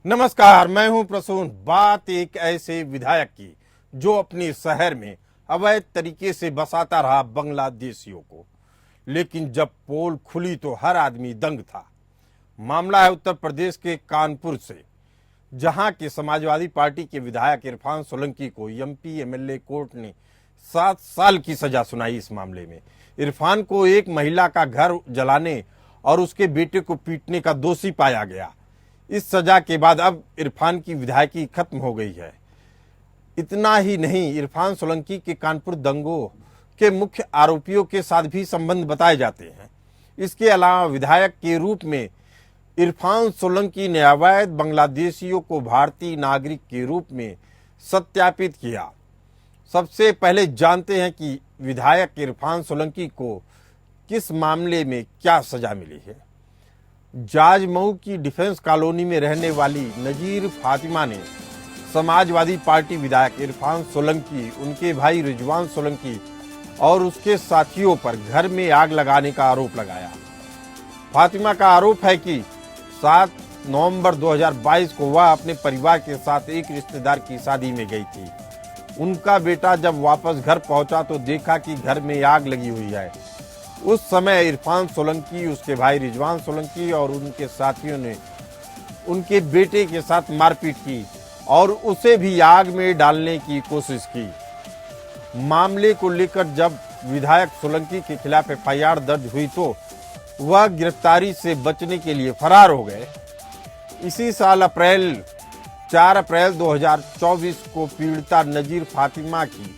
नमस्कार, मैं हूं प्रसून। बात एक ऐसे विधायक की जो अपने शहर में अवैध तरीके से बसाता रहा बांग्लादेशियों को, लेकिन जब पोल खुली तो हर आदमी दंग था। मामला है उत्तर प्रदेश के कानपुर से, जहां के समाजवादी पार्टी के विधायक इरफान सोलंकी को एमपी एमएलए कोर्ट ने 7 साल की सजा सुनाई। इस मामले में इरफान को एक महिला का घर जलाने और उसके बेटे को पीटने का दोषी पाया गया। इस सजा के बाद अब इरफान की विधायकी खत्म हो गई है। इतना ही नहीं, इरफान सोलंकी के कानपुर दंगों के मुख्य आरोपियों के साथ भी संबंध बताए जाते हैं। इसके अलावा विधायक के रूप में इरफान सोलंकी ने अवैध बांग्लादेशियों को भारतीय नागरिक के रूप में सत्यापित किया। सबसे पहले जानते हैं कि विधायक इरफान सोलंकी को किस मामले में क्या सजा मिली है। जाजमऊ की डिफेंस कॉलोनी में रहने वाली नजीर फातिमा ने समाजवादी पार्टी विधायक इरफान सोलंकी, उनके भाई रिजवान सोलंकी और उसके साथियों पर घर में आग लगाने का आरोप लगाया। फातिमा का आरोप है कि 7 नवंबर 2022 को वह अपने परिवार के साथ एक रिश्तेदार की शादी में गई थी। उनका बेटा जब वापस घर पहुंचा तो देखा कि घर में आग लगी हुई है। उस समय इरफान सोलंकी, उसके भाई रिजवान सोलंकी और उनके साथियों ने उनके बेटे के साथ मारपीट की और उसे भी आग में डालने की कोशिश की। मामले को लेकर जब विधायक सोलंकी के खिलाफ एफआईआर दर्ज हुई तो वह गिरफ्तारी से बचने के लिए फरार हो गए। इसी साल 4 अप्रैल 2024 को पीड़िता नजीर फातिमा की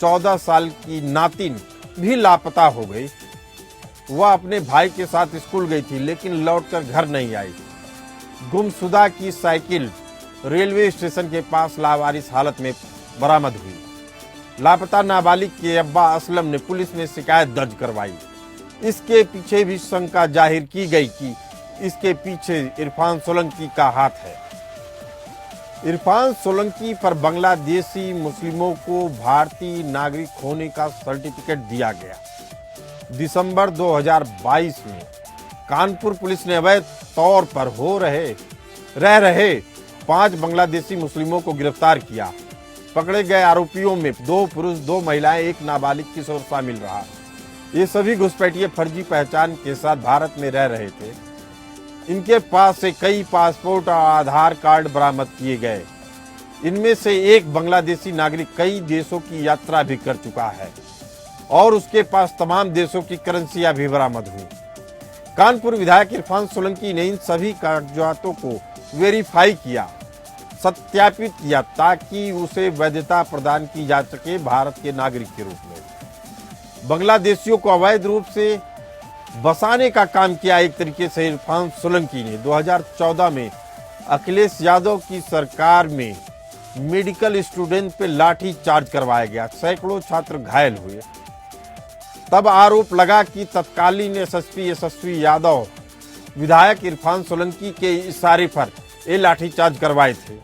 14 साल की नातिन भी लापता हो गई। वह अपने भाई के साथ स्कूल गई थी लेकिन लौटकर घर नहीं आई। गुमशुदा की साइकिल रेलवे स्टेशन के पास लावारिस हालत में बरामद हुई। लापता नाबालिग के अब्बा असलम ने पुलिस में शिकायत दर्ज करवाई। इसके पीछे भी शंका जाहिर की गई कि इसके पीछे इरफान सोलंकी का हाथ है। इरफान सोलंकी पर बांग्लादेशी मुस्लिमों को भारतीय नागरिक होने का सर्टिफिकेट दिया गया। दिसंबर 2022 में कानपुर पुलिस ने अवैध तौर पर रह रहे 5 बांग्लादेशी मुस्लिमों को गिरफ्तार किया। पकड़े गए आरोपियों में 2 पुरुष, 2 महिलाएं, 1 नाबालिग किशोर शामिल रहा। ये सभी घुसपैठिए फर्जी पहचान के साथ भारत में रह रहे थे। इनके पास से कई पासपोर्ट और आधार कार्ड बरामद किए गए। इनमें से एक बांग्लादेशी नागरिक कई देशों की यात्रा भी कर चुका है और उसके पास तमाम देशों की करेंसियां भी बरामद हुई। कानपुर विधायक इरफान सोलंकी ने इन सभी कागजातों को वेरीफाई किया, सत्यापित किया ताकि उसे वैधता प्रदान की जा सके भारत के नागरिक के रूप में। बांग्लादेशियों को अवैध रूप से बसाने का काम किया एक तरीके से इरफान सोलंकी ने। 2014 में अखिलेश यादव की सरकार में मेडिकल स्टूडेंट पे लाठी चार्ज करवाया गया, सैकड़ों छात्र घायल हुए। तब आरोप लगा कि तत्कालीन एसएसपी यशस्वी यादव विधायक इरफान सोलंकी के इशारे पर ये लाठीचार्ज करवाए थे।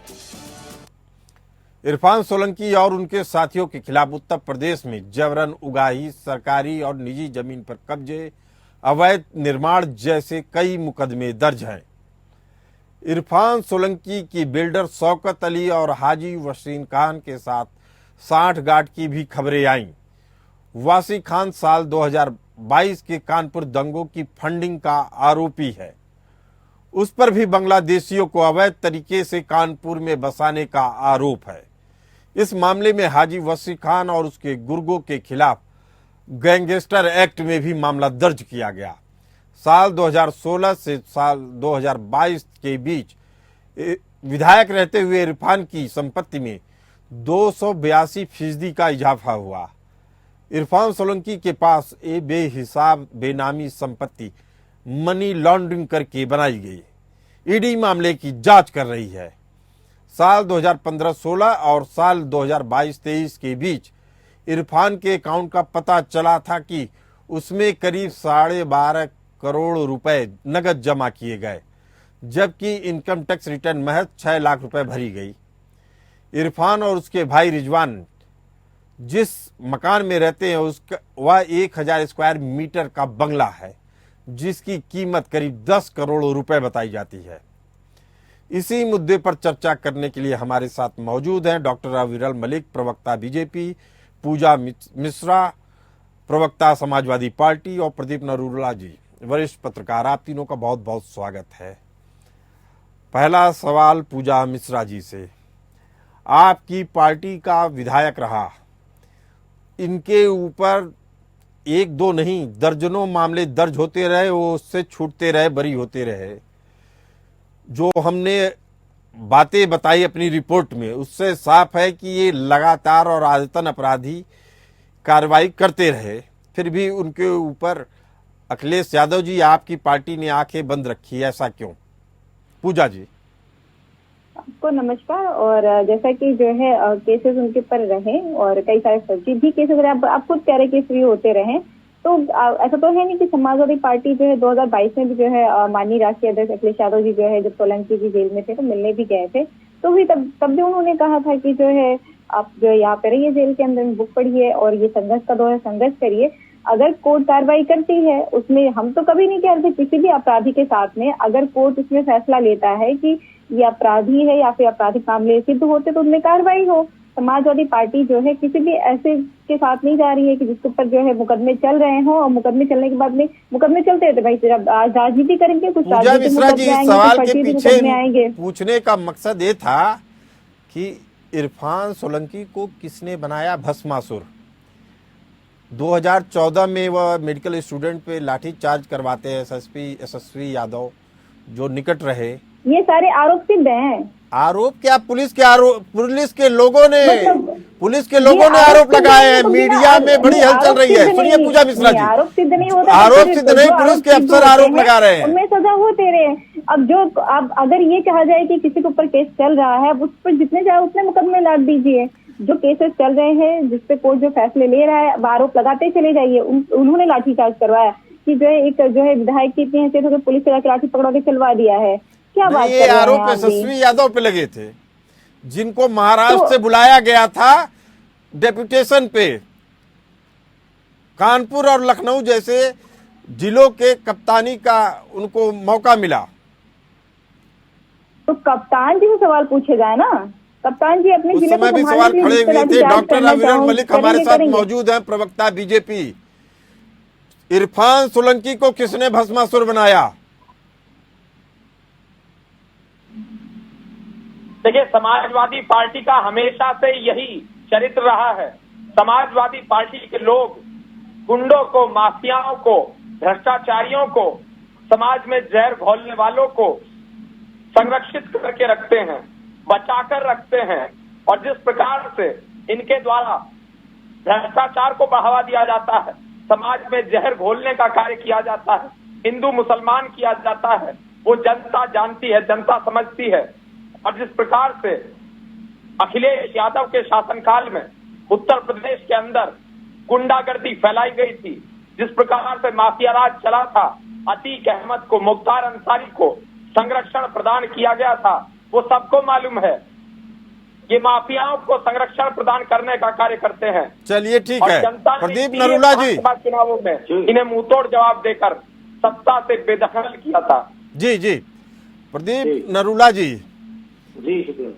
इरफान सोलंकी और उनके साथियों के खिलाफ उत्तर प्रदेश में जबरन उगाही, सरकारी और निजी जमीन पर कब्जे, अवैध निर्माण जैसे कई मुकदमे दर्ज हैं। इरफान सोलंकी की बिल्डर शौकत अली और हाजी वसीम खान के साथ सांठगांठ की भी खबरें आईं। वासी खान साल 2022 के कानपुर दंगों की फंडिंग का आरोपी है। उस पर भी बांग्लादेशियों को अवैध तरीके से कानपुर में बसाने का आरोप है। इस मामले में हाजी वसी खान और उसके गुर्गों के खिलाफ गैंगस्टर एक्ट में भी मामला दर्ज किया गया। साल 2016 से साल 2022 के बीच विधायक रहते हुए इरफान की संपत्ति में 282% का इजाफा हुआ। इरफान सोलंकी के पास ये बेहिसाब बेनामी संपत्ति मनी लॉन्ड्रिंग करके बनाई गई। ईडी मामले की जांच कर रही है। साल 2015-16 और साल 2022-23 के बीच इरफान के अकाउंट का पता चला था कि उसमें करीब 12.5 करोड़ रुपए नगद जमा किए गए, जबकि इनकम टैक्स रिटर्न महज 6 लाख रुपए भरी गई। इरफान और उसके भाई रिजवान जिस मकान में रहते हैं उसका वह 1000 स्क्वायर मीटर का बंगला है, जिसकी कीमत करीब 10 करोड़ रुपए बताई जाती है। इसी मुद्दे पर चर्चा करने के लिए हमारे साथ मौजूद हैं डॉक्टर अविरल मलिक, प्रवक्ता बीजेपी, पूजा मिश्रा, प्रवक्ता समाजवादी पार्टी, और प्रदीप नरूला जी, वरिष्ठ पत्रकार। आप तीनों का बहुत बहुत स्वागत है। पहला सवाल पूजा मिश्रा जी से। आपकी पार्टी का विधायक रहा, इनके ऊपर एक दो नहीं दर्जनों मामले दर्ज होते रहे, वो उससे छूटते रहे, बरी होते रहे। जो हमने बातें बताई अपनी रिपोर्ट में, उससे साफ है कि ये लगातार और आदतन अपराधी कार्रवाई करते रहे, फिर भी उनके ऊपर अखिलेश यादव जी, आपकी पार्टी ने आंखें बंद रखी, ऐसा क्यों? पूजा जी। आपको नमस्कार। और जैसा कि जो है केसेस उनके ऊपर रहे और कई सारे फर्जी भी केसेस रहे, आप खुद कह रहे केस भी होते रहे, तो ऐसा तो है नहीं कि समाजवादी पार्टी जो है 2022 में भी जो है माननीय राष्ट्रीय अध्यक्ष अखिलेश यादव जी जो है जब सोलंकी जी जेल में थे तो मिलने भी गए थे, तो भी तब भी उन्होंने कहा था कि जो है आप जो यहाँ पे रहिए जेल के अंदर, बुक पढ़िए और ये संघर्ष का दौर है, संघर्ष करिए। अगर कोर्ट कार्रवाई करती है उसमें, हम तो कभी नहीं कह रहे किसी भी अपराधी के साथ में, अगर कोर्ट उसमें फैसला लेता है कि ये अपराधी है या फिर आपराधिक मामले सिद्ध होते तो उनमें कार्रवाई हो। समाजवादी पार्टी जो है किसी भी ऐसे के साथ नहीं जा रही है कि जिसके ऊपर जो है मुकदमे चल रहे हो, और मुकदमे चलने के बाद में मुकदमे चलते रहते भाई, जब आज राजनीति करेंगे कुछ पूजा मिश्रा जी, सवाल के पीछे आएंगे। पूछने का मकसद ये था कि इरफान सोलंकी को किसने बनाया भस्मासुर? 2014 में वह मेडिकल स्टूडेंट पे लाठी चार्ज करवाते हैं एसएसपी यादव, जो निकट रहे। ये सारे आरोप सिद्ध हैं। आरोप क्या? पुलिस के लोगों ने पुलिस के लोगों ने आरोप लगाए हैं, तो मीडिया में बड़ी हलचल रही है। सुनिए पूजा मिश्रा जी, आरोप सिद्ध नहीं होता, आरोप सिद्ध नहीं, पुलिस के अफसर आरोप लगा रहे हैं, उनमें सजा होते रहे। अब अगर ये कहा जाए कि किसी के ऊपर केस चल रहा है, उस पर जितने चाहे उतने मुकदमे लाद दीजिए। जो केसेस चल रहे हैं, जिसपे कोर्ट जो फैसले ले रहा है, आरोप लगाते चले जाइए। उन्होंने लाठीचार्ज करवाया कि जो है एक जो है विधायक की इतनी हैसियत हो कि पुलिस से लाठी पकड़ा के चलवा दिया है। क्या बात ये आरोप एसएसपी यादव पे लगे थे, जिनको महाराष्ट्र से बुलाया गया था डेपुटेशन पे। कानपुर और लखनऊ जैसे जिलों के कप्तानी का उनको मौका मिला। तो कप्तान जी से सवाल पूछे जाए ना, कप्तान जी अपने उस समय भी सवाल खड़े हुए थे। डॉक्टर अविरल मलिक हमारे साथ मौजूद हैं, प्रवक्ता बीजेपी। इरफान सोलंकी को किसने भस्मासुर बनाया? देखिए, समाजवादी पार्टी का हमेशा से यही चरित्र रहा है। समाजवादी पार्टी के लोग गुंडों को, माफियाओं को, भ्रष्टाचारियों को, समाज में जहर घोलने वालों को संरक्षित करके रखते हैं, बचाकर रखते हैं। और जिस प्रकार से इनके द्वारा भ्रष्टाचार को बढ़ावा दिया जाता है, समाज में जहर घोलने का कार्य किया जाता है, हिंदू मुसलमान किया जाता है, वो जनता जानती है, जनता समझती है। और जिस प्रकार से अखिलेश यादव के शासनकाल में उत्तर प्रदेश के अंदर गुंडागर्दी फैलाई गई थी, जिस प्रकार से माफिया राज चला था, अतीक अहमद को, मुख्तार अंसारी को संरक्षण प्रदान किया गया था, वो सबको मालूम है। ये माफियाओं को संरक्षण प्रदान करने का कार्य करते हैं। चलिए ठीक है। प्रदीप नरूला जी, चुनावों में इन्हें मुंहतोड़ जवाब देकर सत्ता से बेदखल किया था। जी जी, प्रदीप नरूला जी, जी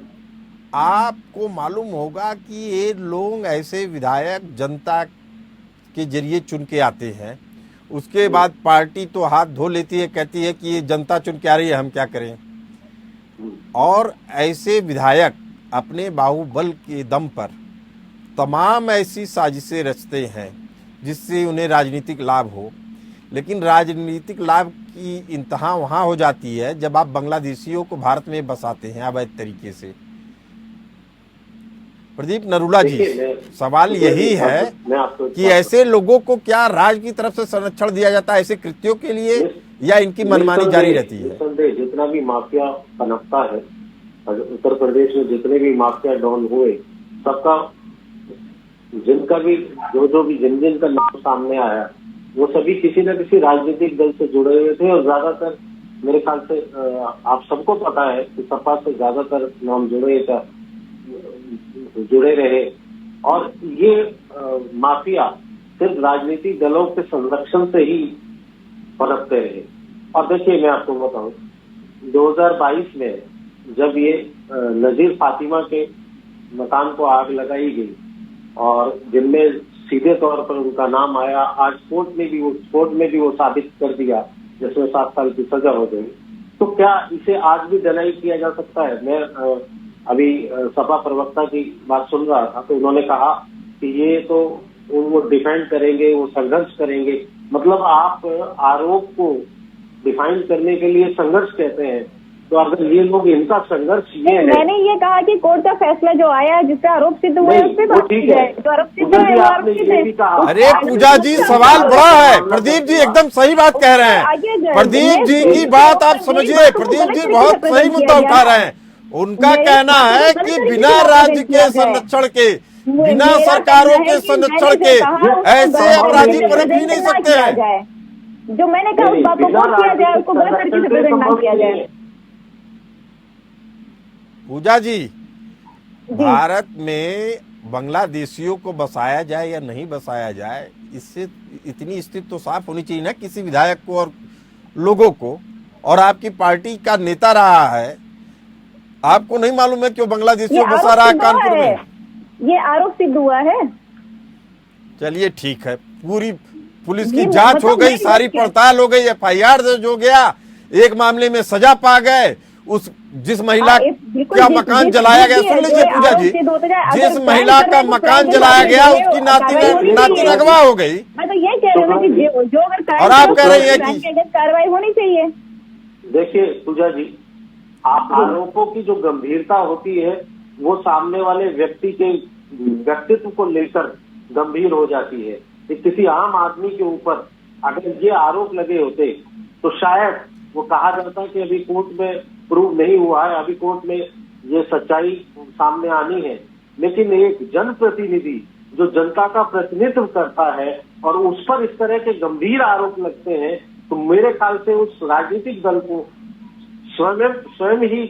आपको मालूम होगा कि ये लोग ऐसे विधायक जनता के जरिए चुन के आते हैं, उसके बाद पार्टी तो हाथ धो लेती है, कहती है कि ये जनता चुन के आ रही है, हम क्या करें। और ऐसे विधायक अपने बाहुबल के दम पर तमाम ऐसी साजिशें रचते हैं जिससे उन्हें राजनीतिक लाभ हो, लेकिन राजनीतिक लाभ की इंतहा वहां हो जाती है जब आप बांग्लादेशियों को भारत में बसाते हैं अवैध तरीके से। प्रदीप नरूला जी, सवाल यही है कि ऐसे लोगों को क्या राज्य की तरफ से संरक्षण दिया जाता है ऐसे कृत्यों के लिए, या इनकी मनमानी जारी रहती है? जितना भी माफिया पनपता है उत्तर प्रदेश में, जितने भी माफिया डॉन हुए, सबका जिनका भी जो भी जिन का नाम सामने आया, वो सभी किसी न किसी राजनीतिक दल से जुड़े हुए थे। और ज्यादातर मेरे ख्याल से आप सबको पता है कि सपा से ज्यादातर नाम जुड़े रहे। और ये माफिया सिर्फ राजनीतिक दलों के संरक्षण से ही पनपते रहे। और देखिए, मैं आपको बताऊं, 2022 में जब ये नजीर फातिमा के मकान को आग लगाई गई और जिनमें सीधे तौर पर उनका नाम आया, आज कोर्ट में भी वो साबित कर दिया, जिसमें 7 साल की सजा हो गई, तो क्या इसे आज भी डिनाई किया जा सकता है? मैं अभी सपा प्रवक्ता की बात सुन रहा था, तो उन्होंने कहा कि ये तो वो डिफेंड करेंगे, वो संघर्ष करेंगे। मतलब आप आरोप को डिफाइन करने के लिए संघर्ष कहते हैं, तो अगर ये लोग इनका संघर्ष ये है। मैंने ये कहा कि कोर्ट का फैसला जो आया जिसका आरोप सिद्ध हुआ है उस पे बात की जाए। जो आरोप सिद्ध है वो आरोप सिद्ध है। अरे पूजा जी, सवाल बड़ा है। प्रदीप जी एकदम सही बात कह रहे हैं। प्रदीप जी की बात आप समझिए, प्रदीप जी बहुत सही मुद्दा उठा रहे हैं। उनका कहना है कि बिना राज्य के संरक्षण के, बिना सरकारों के संरक्षण के ऐसे अपराधी पनप ही नहीं सकते हैं। जो मैंने कहा उस बात को किया जाए, उसको गलत तरीके से प्रेजेंट ना किया जाए। पूजा जी, भारत में बांग्लादेशियों को बसाया जाए या नहीं बसाया जाए, इससे इतनी स्थिति तो साफ होनी चाहिए ना किसी विधायक को और लोगों को। और आपकी पार्टी का नेता रहा है, आपको नहीं मालूम है क्यों बांग्लादेशियों को बसा रहा है कानपुर में? ये आरोप सिद्ध हुआ है। चलिए ठीक है, पूरी पुलिस की जांच हो गई, सारी पड़ताल हो गई, FIR दर्ज हो गया, एक मामले में सजा पा गए। उस जिस महिला का मकान जलाया गया, सुन लीजिए पूजा जी, जिस महिला का मकान जलाया गया उसकी नाती अगवा हो गई। मैं तो ये कह रही हूँ कि जो अगर और आप कह रही हैं कि कार्रवाई होनी चाहिए। देखिए पूजा जी, आरोपों की जो गंभीरता होती है वो सामने वाले व्यक्ति के व्यक्तित्व को लेकर गंभीर हो जाती है। कि किसी आम आदमी के ऊपर अगर ये आरोप लगे होते तो शायद वो कहा जाता कि अभी कोर्ट में प्रूव नहीं हुआ है, अभी कोर्ट में ये सच्चाई सामने आनी है। लेकिन एक जनप्रतिनिधि जो जनता का प्रतिनिधित्व करता है और उस पर इस तरह के गंभीर आरोप लगते हैं, तो मेरे ख्याल से उस राजनीतिक दल को स्वयं ही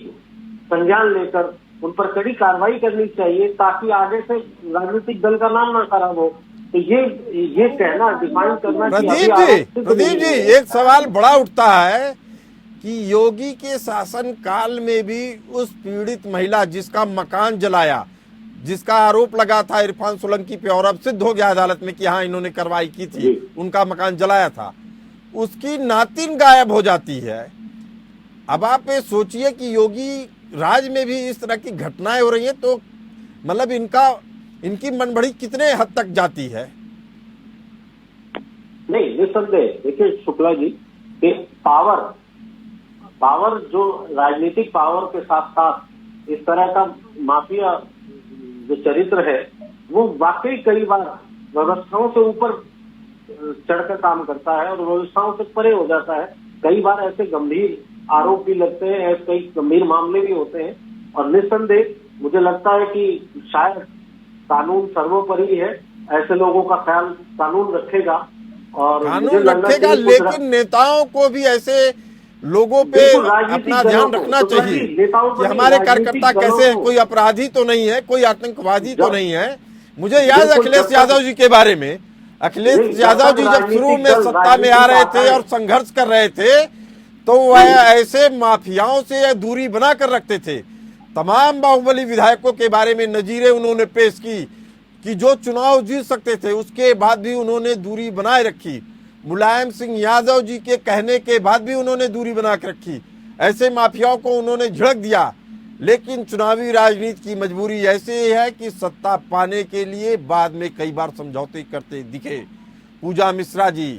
संज्ञान लेकर उन पर कड़ी कार्रवाई करनी चाहिए, ताकि आगे से राजनीतिक दल का नाम ना खराब हो। तो ये कहना, डिफाइन करना। प्रदीप जी एक सवाल बड़ा उठता है कि योगी के शासन काल में भी उस पीड़ित महिला जिसका मकान जलाया, जिसका आरोप लगा था इरफान सोलंकी पे और अब सिद्ध हो गया अदालत में कि हाँ इन्होंने कार्रवाई की थी, उनका मकान जलाया था, उसकी नातिन गायब हो जाती है। अब आप ये सोचिए कि योगी राज में भी इस तरह की घटनाएं हो रही हैं, तो मतलब इनकी मनबढ़ी कितने हद तक जाती है? नहीं, निसंदेह। देखिए शुक्ला जी, कि पावर जो राजनीतिक पावर के साथ साथ इस तरह का माफिया जो चरित्र है वो वाकई कई बार व्यवस्थाओं से ऊपर चढ़कर काम करता है और व्यवस्थाओं से परे हो जाता है। कई बार ऐसे गंभीर आरोप भी लगते हैं, ऐसे कई गंभीर मामले भी होते हैं। और निस्संदेह मुझे लगता है कि शायद कानून सर्वोपरि है, ऐसे लोगों का ख्याल कानून रखेगा और कानून रखेगा, लेकिन नेताओं को भी ऐसे लोगों पे अपना ध्यान रखना चाहिए कि हमारे कार्यकर्ता कैसे हैं, कोई अपराधी तो नहीं है, कोई आतंकवादी तो नहीं है। मुझे याद है अखिलेश यादव जी के बारे में, अखिलेश यादव जी जब शुरू में सत्ता में आ रहे थे और संघर्ष कर रहे थे, तो वह ऐसे माफियाओं से दूरी बना कर रखते थे। तमाम बाहुबली विधायकों के बारे में नजीरें उन्होंने पेश की कि जो चुनाव जीत सकते थे, उसके बाद भी उन्होंने दूरी बनाए रखी। मुलायम सिंह यादव जी के कहने के बाद भी उन्होंने दूरी बना के रखी। ऐसे माफियाओं को उन्होंने झिड़क दिया। लेकिन चुनावी राजनीति की मजबूरी ऐसे है कि सत्ता पाने के लिए बाद में कई बार समझौते करते दिखे। पूजा मिश्रा जी,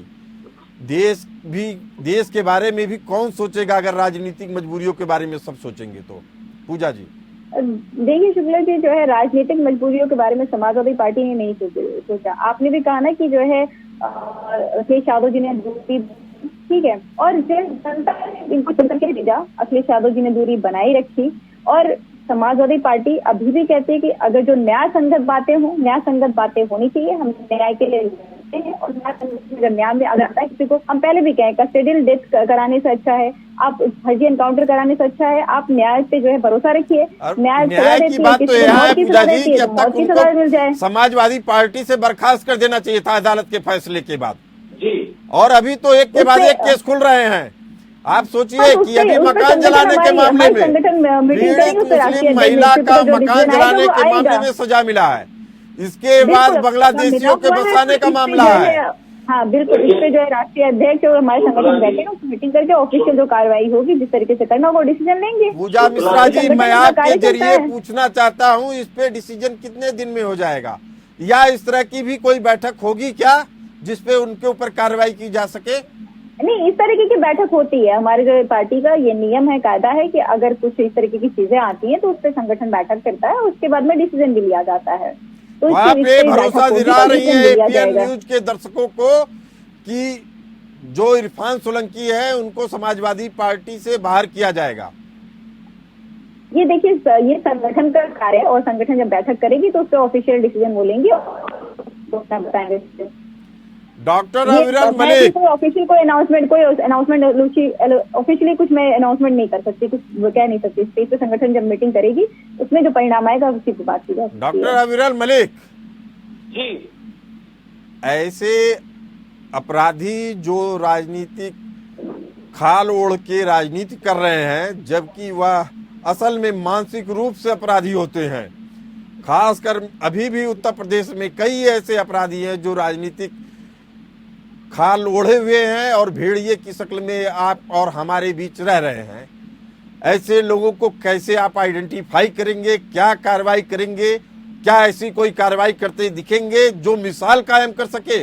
देश के बारे में भी कौन सोचेगा अगर राजनीतिक मजबूरियों के बारे में सब सोचेंगे तो? पूजा जी देखिए शुक्ला जी, जो है राजनीतिक मजबूरियों के बारे में समाजवादी पार्टी ने नहीं सोचा। आपने भी कहा ना कि जो है अखिलेश यादव जी ने दूरी, ठीक है, और जनता ने इनको चुनकर के भेजा, अखिलेश यादव जी ने दूरी बनाई रखी। और समाजवादी पार्टी अभी भी कहती है कि अगर जो न्याय संगत बातें होनी चाहिए, हम न्याय के लिए लड़ते हैं। और न्याय में अगर आता है किसी को, हम पहले भी कहें कस्टोडियल डेथ कराने से अच्छा है, आप फर्जी एनकाउंटर कराने से अच्छा है, आप न्याय पे जो है भरोसा रखिए। न्याय की बात तो यह है पूजा जी कि अब तक उनको समाजवादी पार्टी से बर्खास्त कर देना चाहिए था अदालत के फैसले के बाद जी। और अभी तो एक के बाद एक केस खुल रहे हैं। आप सोचिए तो कि अभी उस पे मकान संगठन जलाने के हमारी- मामले हमारे में संगठन मीटिंग पीड़ित करेंगे, उस पे राष्ट्रीय मुस्लिम अध्यक्ष महिला नेतृत्व का पे जो मकान डिसीजन आएगा जलाने वो के मामले आएगा। में सजा मिला है। इसके बाद बिल्कुल, बांग्लादेशियों के मिला हुआ है, बसाने का इस पे मामला जो है। हाँ बिल्कुल, इस पे जो है राष्ट्रीय अध्यक्ष और हमारे संगठन बैठे हैं, मीटिंग करके ऑफिशियल जो कार्रवाई होगी जिस तरीके से करना होगा डिसीजन लेंगे। पूजा मिश्रा जी, संगठन मैं का आपके कार्य चलता जरिए है। पूछना चाहता हूं, इस पे डिसीजन कितने दिन में हो जाएगा, या इस तरह की भी कोई बैठक होगी क्या जिसपे उनके ऊपर कार्रवाई की जा सके? नहीं, इस तरीके की बैठक होती है, हमारे जो पार्टी का ये नियम है, कायदा है कि अगर कुछ इस तरीके की चीजें आती हैं तो उस पर संगठन बैठक करता है, उसके बाद में डिसीजन भी लिया जाता है। तो वहाँ इस पे पे भरोसा बैठक होगी दिला तो रही है डिसीजन भी लिया एपीएन जाएगा। न्यूज के दर्शकों को कि जो इरफान सोलंकी है उनको समाजवादी पार्टी से बाहर किया जाएगा। ये देखिए, ये संगठन का कार्य है और संगठन जब बैठक करेगी तो उस पर ऑफिशियल डिसीजन बोलेंगे तो अपना बताएंगे। डॉक्टर ये अविरल मैं मलिक, कोई ऑफिशियल कोई अनाउंसमेंट ऑफिशियली कुछ मैं अनाउंसमेंट नहीं कर सकती, कुछ कह नहीं सकती। स्टेट पे संगठन जब मीटिंग करेगी उसमें जो परिणाम आएगा उसी पे बात की जा सकती है। डॉक्टर अविरल मलिक जी, ऐसे अपराधी जो राजनीतिक खाल ओढ़ के राजनीति कर रहे हैं, जबकि वह असल में मानसिक रूप से अपराधी होते हैं। खासकर अभी भी उत्तर प्रदेश में कई ऐसे अपराधी हैं जो राजनीतिक खाल ओढ़े हुए हैं और भेड़िए की शक्ल में आप और हमारे बीच रह रहे हैं। ऐसे लोगों को कैसे आप आइडेंटिफाई करेंगे, क्या कार्रवाई करेंगे, क्या ऐसी कोई कार्रवाई करते दिखेंगे जो मिसाल कायम कर सके?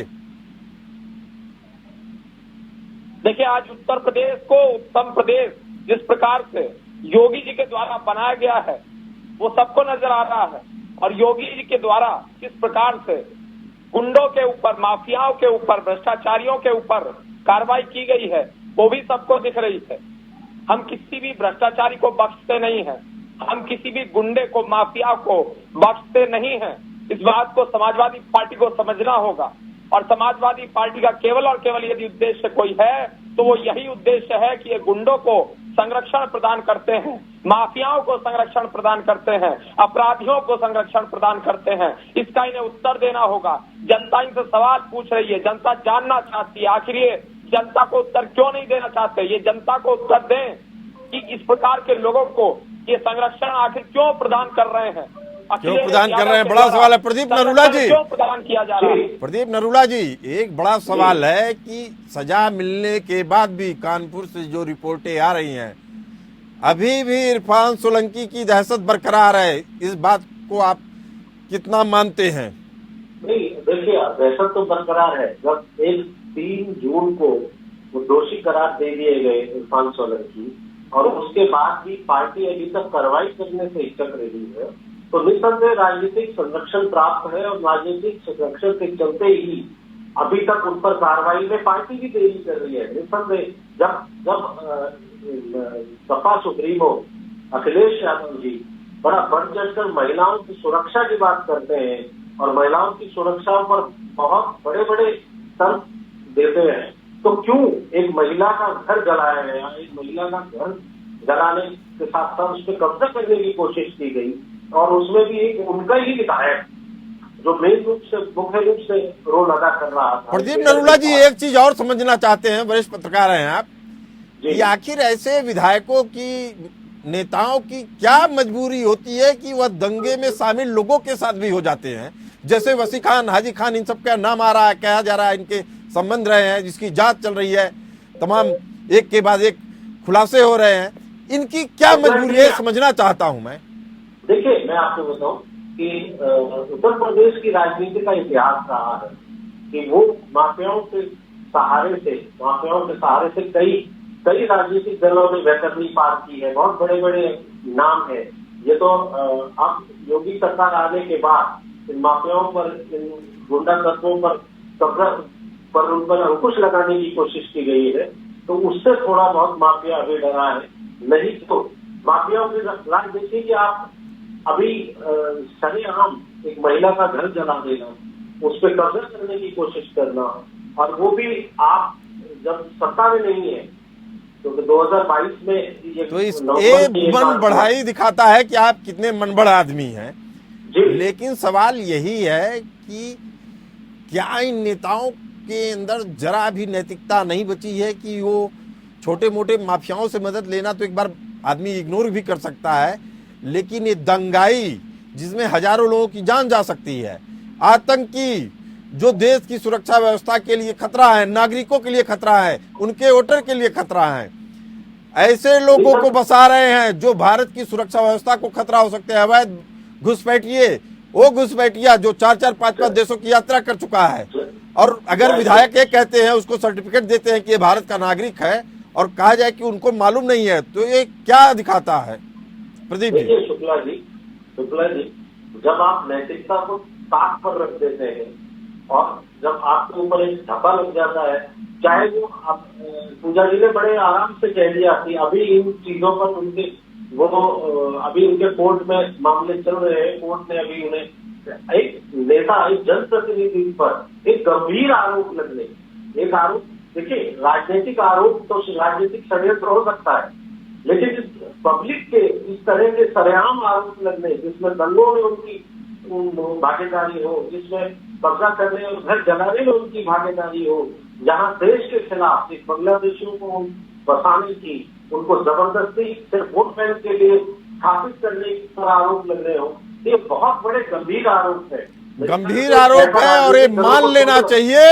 देखिए, आज उत्तर प्रदेश को उत्तम प्रदेश जिस प्रकार से योगी जी के द्वारा बनाया गया है वो सबको नजर आ रहा है, और योगी जी के द्वारा किस प्रकार से गुंडों के ऊपर, माफियाओं के ऊपर, भ्रष्टाचारियों के ऊपर कार्रवाई की गई है वो भी सबको दिख रही है। हम किसी भी भ्रष्टाचारी को बख्शते नहीं हैं, हम किसी भी गुंडे को, माफिया को बख्शते नहीं हैं। इस बात को समाजवादी पार्टी को समझना होगा, और समाजवादी पार्टी का केवल और केवल यदि उद्देश्य कोई है तो वो यही उद्देश्य है कि ये गुंडों को संरक्षण प्रदान करते हैं, माफियाओं को संरक्षण प्रदान करते हैं, अपराधियों को संरक्षण प्रदान करते हैं। इसका इन्हें उत्तर देना होगा। जनता इनसे सवाल पूछ रही है, जनता जानना चाहती है, आखिर ये जनता को उत्तर क्यों नहीं देना चाहते? ये जनता को उत्तर दें कि इस प्रकार के लोगों को ये संरक्षण आखिर क्यों प्रदान कर रहे हैं, क्यों प्रदान कर रहे हैं? बड़ा सवाल है। प्रदीप नरूला जी, क्यों प्रदान किया जा रहा है? प्रदीप नरूला जी, एक बड़ा सवाल है कि सजा मिलने के बाद भी कानपुर से जो रिपोर्टें आ रही हैं, अभी भी इरफान सोलंकी की दहशत बरकरार है। इस बात को आप कितना मानते हैं? नहीं, देखिए, दहशत तो बरकरार है। जब 3 जून को वो दोषी करार दे दिए गए इरफान सोलंकी, और उसके बाद भी पार्टी अभी तक कार्रवाई करने से हिचक रही है, तो निस्संदेह राजनीतिक संरक्षण प्राप्त है, और राजनीतिक संरक्षण के चलते ही अभी तक उन पर कार्रवाई में पार्टी भी देरी कर रही है। निस्संदेह जब सपा सुप्रीमो अखिलेश यादव जी बड़ा बढ़ चढ़कर महिलाओं की सुरक्षा की बात करते हैं और महिलाओं की सुरक्षा पर बहुत बड़े बड़े तर्क देते हैं, तो क्यों एक महिला का घर जलाया गया, एक महिला का घर जलाने के साथ साथ उस पर कब्जा करने की कोशिश की गई, और उसमें भी एक उनका ही विधायक जो मुख्य रूप से रोल अदा कर रहा था। प्रदीप नरूला जी, एक चीज और समझना चाहते हैं, वरिष्ठ पत्रकार हैं आप, कि आखिर ऐसे विधायकों की, नेताओं की क्या मजबूरी होती है कि वह दंगे में शामिल लोगों के साथ भी हो जाते हैं? जैसे वसी खान, हाजी खान, इन सब का नाम आ रहा है, कहा जा रहा है इनके संबंध रहे हैं, जिसकी जांच चल रही है, तमाम एक के बाद एक खुलासे हो रहे हैं। इनकी क्या मजबूरी है, समझना चाहता हूं मैं। देखिए, मैं आपको बताऊं कि उत्तर प्रदेश की राजनीति का इतिहास रहा है कि वो माफियाओं के सहारे से कई राजनीतिक दलों ने वैतरनी पार की है। बहुत बड़े बड़े नाम है। ये तो अब योगी सरकार आने के बाद इन माफियाओं पर, इन गुंडा तत्वों पर कब्जा पर उन पर अंकुश लगाने की कोशिश की गई है, तो उससे थोड़ा बहुत माफिया अभी डरा है। नहीं तो माफियाओं की राज देखिए कि आप अभी सरेआम एक महिला का घर जला देना, उस पर कब्जा करने की कोशिश करना, और वो भी आप जब सत्ता में नहीं है, क्योंकि 2022 में ये तो इस मन बढ़ाई दिखाता है कि आप कितने मनबड़ आदमी हैं। लेकिन सवाल यही है कि क्या इन नेताओं के अंदर जरा भी नैतिकता नहीं बची है कि वो छोटे मोटे माफियाओं से मदद लेना तो एक बार आदमी इग्नोर भी कर सकता है, लेकिन ये दंगाई जिसमें हजारों लोगों की जान जा सकती है, आतंकी जो देश की सुरक्षा व्यवस्था के लिए खतरा है, नागरिकों के लिए खतरा है, उनके वोटर के लिए खतरा है, ऐसे लोगों को बसा रहे हैं जो भारत की सुरक्षा व्यवस्था को खतरा हो सकते हैं। अवैध घुसपैठिए, वो घुसपैठिया जो 4-4, 5-5 देशों की यात्रा कर चुका है, और अगर विधायक ये कहते हैं, उसको सर्टिफिकेट देते हैं कि ये भारत का नागरिक है, और कहा जाए कि उनको मालूम नहीं है, तो ये क्या दिखाता है? प्रदीप जी। देखिए शुक्ला जी, जब आप नैतिकता को ताक पर रख देते हैं और जब आपके ऊपर एक धब्बा लग जाता है, चाहे वो आप पूजा जी ने बड़े आराम से कह दिया कि अभी इन चीजों पर उनके अभी उनके कोर्ट में मामले चल रहे हैं, कोर्ट ने अभी उन्हें एक नेता, एक जनप्रतिनिधि पर एक गंभीर आरोप लगने, एक आरोप, देखिए राजनीतिक आरोप तो राजनीतिक षड्यंत्र हो सकता है, लेकिन पब्लिक के इस तरह के सरेआम आरोप लगने, जिसमें दंगों में उनकी भागीदारी हो, जिसमें कब्जा करने और घर जलाने में उनकी भागीदारी हो, जहां देश के खिलाफ एक बांग्लादेशियों को बसाने की, उनको जबरदस्ती सिर्फ वोट बैंक के लिए स्थापित करने पर आरोप लग रहे हो, ये बहुत बड़े गंभीर आरोप है। गंभीर आरोप है, और ये मान लेना चाहिए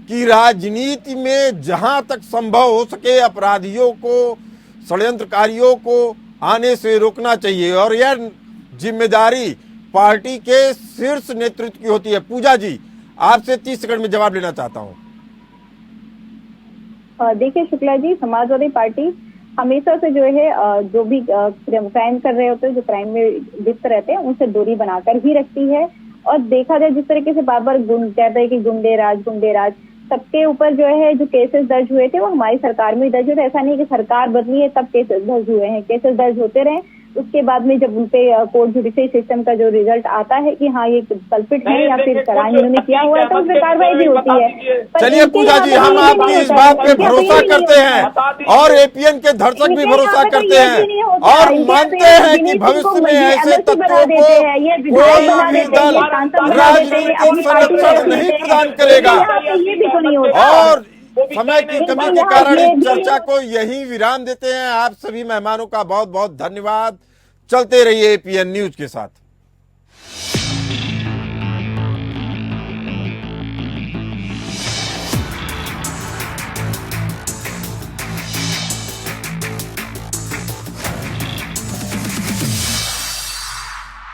कि राजनीति में जहां तक संभव हो सके अपराधियों को, षड्यंत्रकारियों को आने से रोकना चाहिए, और यह जिम्मेदारी पार्टी के शीर्ष नेतृत्व की होती है। पूजा जी, आपसे 30 सेकंड में जवाब लेना चाहता हूं। देखिए शुक्ला जी, समाजवादी पार्टी हमेशा से जो है जो भी क्राइम कर रहे होते हैं, जो क्राइम में लिप्त रहते हैं, उनसे दूरी बनाकर ही रखती है। और देखा जाए जिस तरीके से बार बार कहते हैं कि गुंडेराज सबके ऊपर जो है जो केसेस दर्ज हुए थे वो हमारी सरकार में दर्ज हुए थे। ऐसा नहीं कि सरकार बदली है तब केसेस दर्ज हुए हैं, केसेस दर्ज होते रहे। उसके बाद में जब उनपे कोर्ट जुडिशरी सिस्टम का जो रिजल्ट आता है कि हाँ ये कल्पित है या फिर क्राइम इन्होंने किया हुआ है, तो उसमें कार्रवाई भी होती है। चलिए पूजा जी, हम आपकी इस बात पे भरोसा करते हैं और एपीएन के दर्शक भी भरोसा करते हैं और मानते हैं कि भविष्य में ऐसे तत्वों को कोई भी दल राजनीतिक संरक्षण नहीं प्रदान करेगा। और समय की कमी के कारण इस चर्चा को यही विराम देते हैं। आप सभी मेहमानों का बहुत बहुत धन्यवाद। चलते रहिए एपीएन न्यूज के साथ।